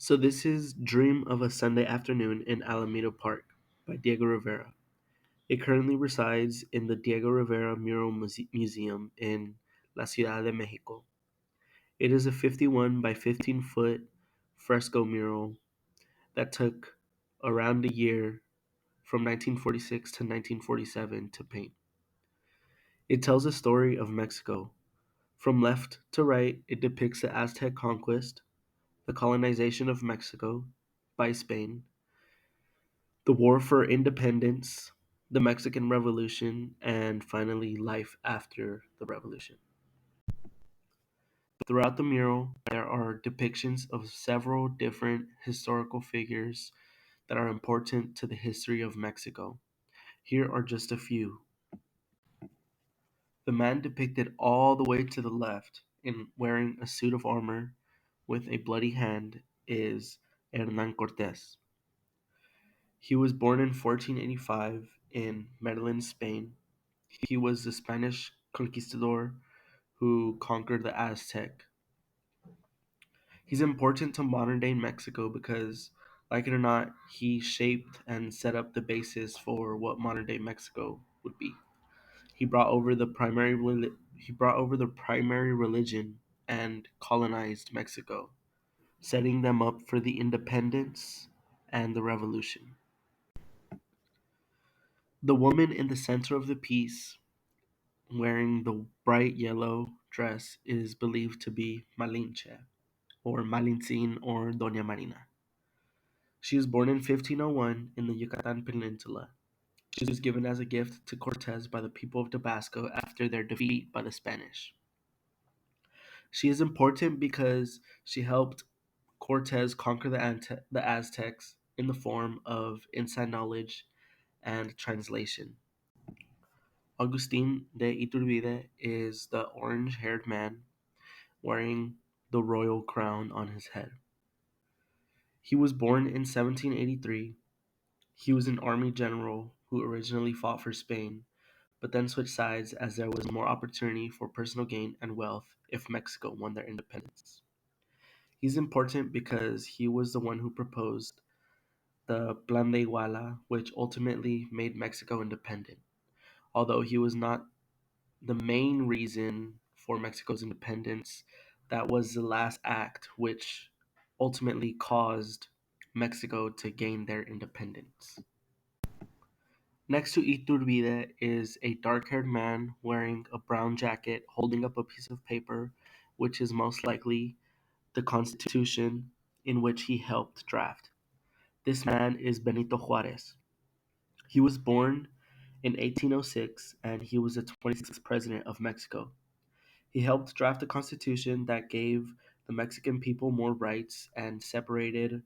So this is Dream of a Sunday Afternoon in Alameda Park by Diego Rivera. It currently resides in the Diego Rivera Museum in La Ciudad de Mexico. It is a 51 by 15-foot fresco mural that took around a year from 1946 to 1947 to paint. It tells a story of Mexico. From left to right, it depicts the Aztec conquest, the colonization of Mexico by Spain, the war for independence, the Mexican Revolution, and finally life after the revolution. Throughout the mural, there are depictions of several different historical figures that are important to the history of Mexico. Here are just a few. The man depicted all the way to the left in wearing a suit of armor with a bloody hand is Hernan Cortés. He was born in 1485 in Medellin, Spain. He was the Spanish conquistador who conquered the Aztec. He's important to modern day Mexico because, like it or not, he shaped and set up the basis for what modern day Mexico would be. He brought over the primary religion and colonized Mexico, setting them up for the independence and the revolution. The woman in the center of the piece, wearing the bright yellow dress, is believed to be Malinche, or Malintzin, or Doña Marina. She was born in 1501 in the Yucatan Peninsula. She was given as a gift to Cortes by the people of Tabasco after their defeat by the Spanish. She is important because she helped Cortes conquer the Aztecs in the form of inside knowledge and translation. Agustin de Iturbide is the orange haired man wearing the royal crown on his head. He was born in 1783. He was an army general who originally fought for Spain, but then switched sides as there was more opportunity for personal gain and wealth if Mexico won their independence. He's important because he was the one who proposed the Plan de Iguala, which ultimately made Mexico independent. Although he was not the main reason for Mexico's independence, that was the last act which ultimately caused Mexico to gain their independence. Next to Iturbide is a dark haired man wearing a brown jacket holding up a piece of paper, which is most likely the Constitution in which he helped draft. This man is Benito Juarez. He was born in 1806 and he was the 26th president of Mexico. He helped draft a constitution that gave the Mexican people more rights and separated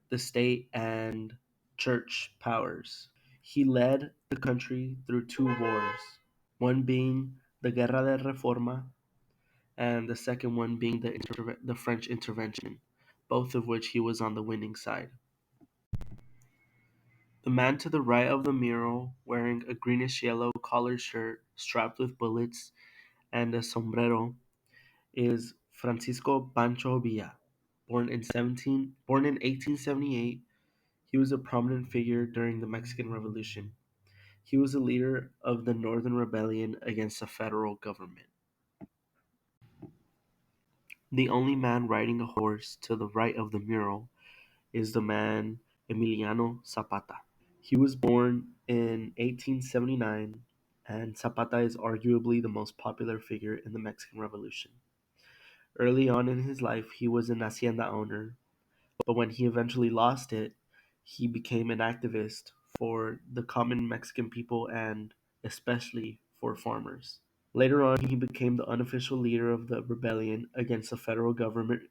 the state and church powers. He led the country through two wars, one being the Guerra de Reforma and the second one being the French intervention, both of which he was on the winning side. The man to the right of the mural, wearing a greenish yellow collared shirt strapped with bullets and a sombrero, is Francisco Pancho Villa. Born in 1878, he was a prominent figure during the Mexican Revolution. He was the leader of the Northern Rebellion against the federal government. The only man riding a horse to the right of the mural is the man Emiliano Zapata. He was born in 1879, and Zapata is arguably the most popular figure in the Mexican Revolution. Early on in his life, he was an hacienda owner, but when he eventually lost it, he became an activist for the common Mexican people and especially for farmers. Later on, he became the unofficial leader of the rebellion against the federal government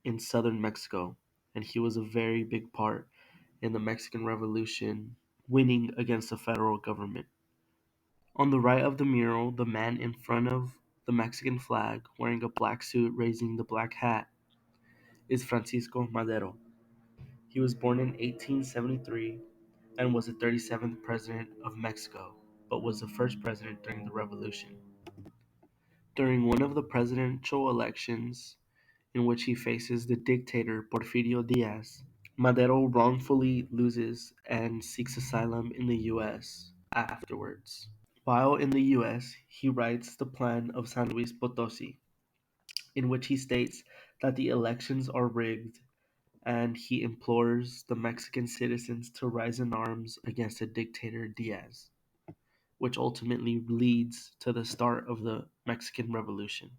in southern Mexico, and he was a very big part in the Mexican Revolution, winning against the federal government. On the right of the mural, the man in front of the Mexican flag, wearing a black suit raising the black hat, is Francisco Madero. He was born in 1873 and was the 37th president of Mexico, but was the first president during the revolution. During one of the presidential elections in which he faces the dictator Porfirio Diaz. Madero wrongfully loses and seeks asylum in the US afterwards. While in the US, he writes the Plan of San Luis Potosi, in which he states that the elections are rigged and he implores the Mexican citizens to rise in arms against the dictator Diaz, which ultimately leads to the start of the Mexican Revolution.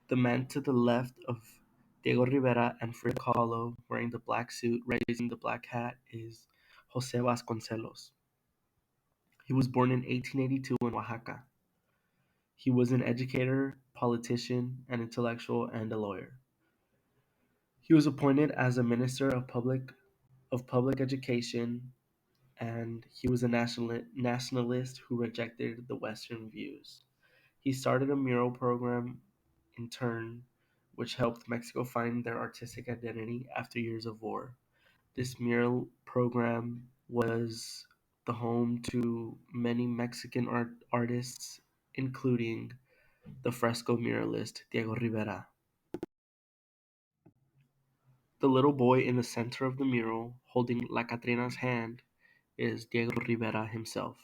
The man to the left of Diego Rivera and Frida Kahlo wearing the black suit, raising the black hat, is Jose Vasconcelos. He was born in 1882 in Oaxaca. He was an educator, politician, an intellectual, and a lawyer. He was appointed as a minister of public education, and he was a nationalist who rejected the Western views. He started a mural program in turn, which helped Mexico find their artistic identity after years of war. This mural program was the home to many Mexican artists, including the fresco muralist Diego Rivera. The little boy in the center of the mural, holding La Catrina's hand, is Diego Rivera himself.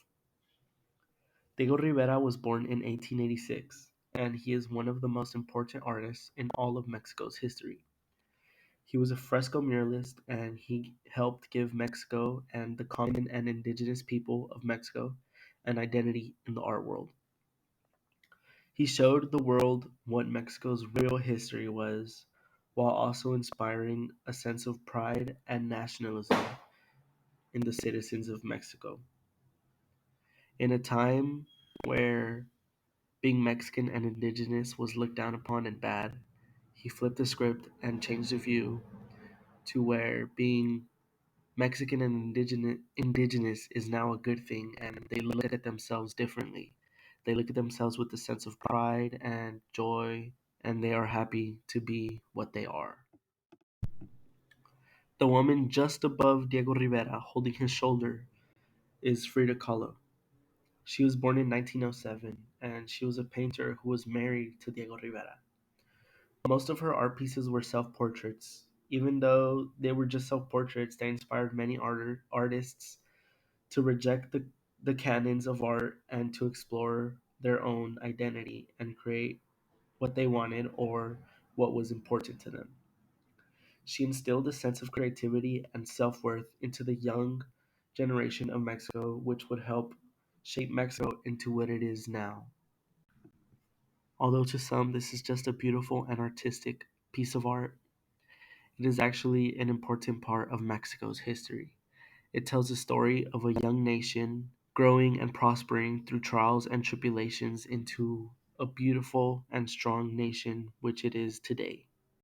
Diego Rivera was born in 1886, and he is one of the most important artists in all of Mexico's history. He was a fresco muralist, and he helped give Mexico and the common and indigenous people of Mexico an identity in the art world. He showed the world what Mexico's real history was, while also inspiring a sense of pride and nationalism in the citizens of Mexico. In a time where being Mexican and indigenous was looked down upon and bad, he flipped the script and changed the view to where being Mexican and indigenous is now a good thing, and they look at themselves differently. They look at themselves with a sense of pride and joy, and they are happy to be what they are. The woman just above Diego Rivera, holding his shoulder, is Frida Kahlo. She was born in 1907, and she was a painter who was married to Diego Rivera. Most of her art pieces were self portraits. Even though they were just self portraits, they inspired many artists to reject the canons of art and to explore their own identity and create what they wanted or what was important to them. She instilled a sense of creativity and self worth into the young generation of Mexico, which would help shape Mexico into what it is now. Although to some this is just a beautiful and artistic piece of art, it is actually an important part of Mexico's history. It tells the story of a young nation growing and prospering through trials and tribulations into a beautiful and strong nation which it is today.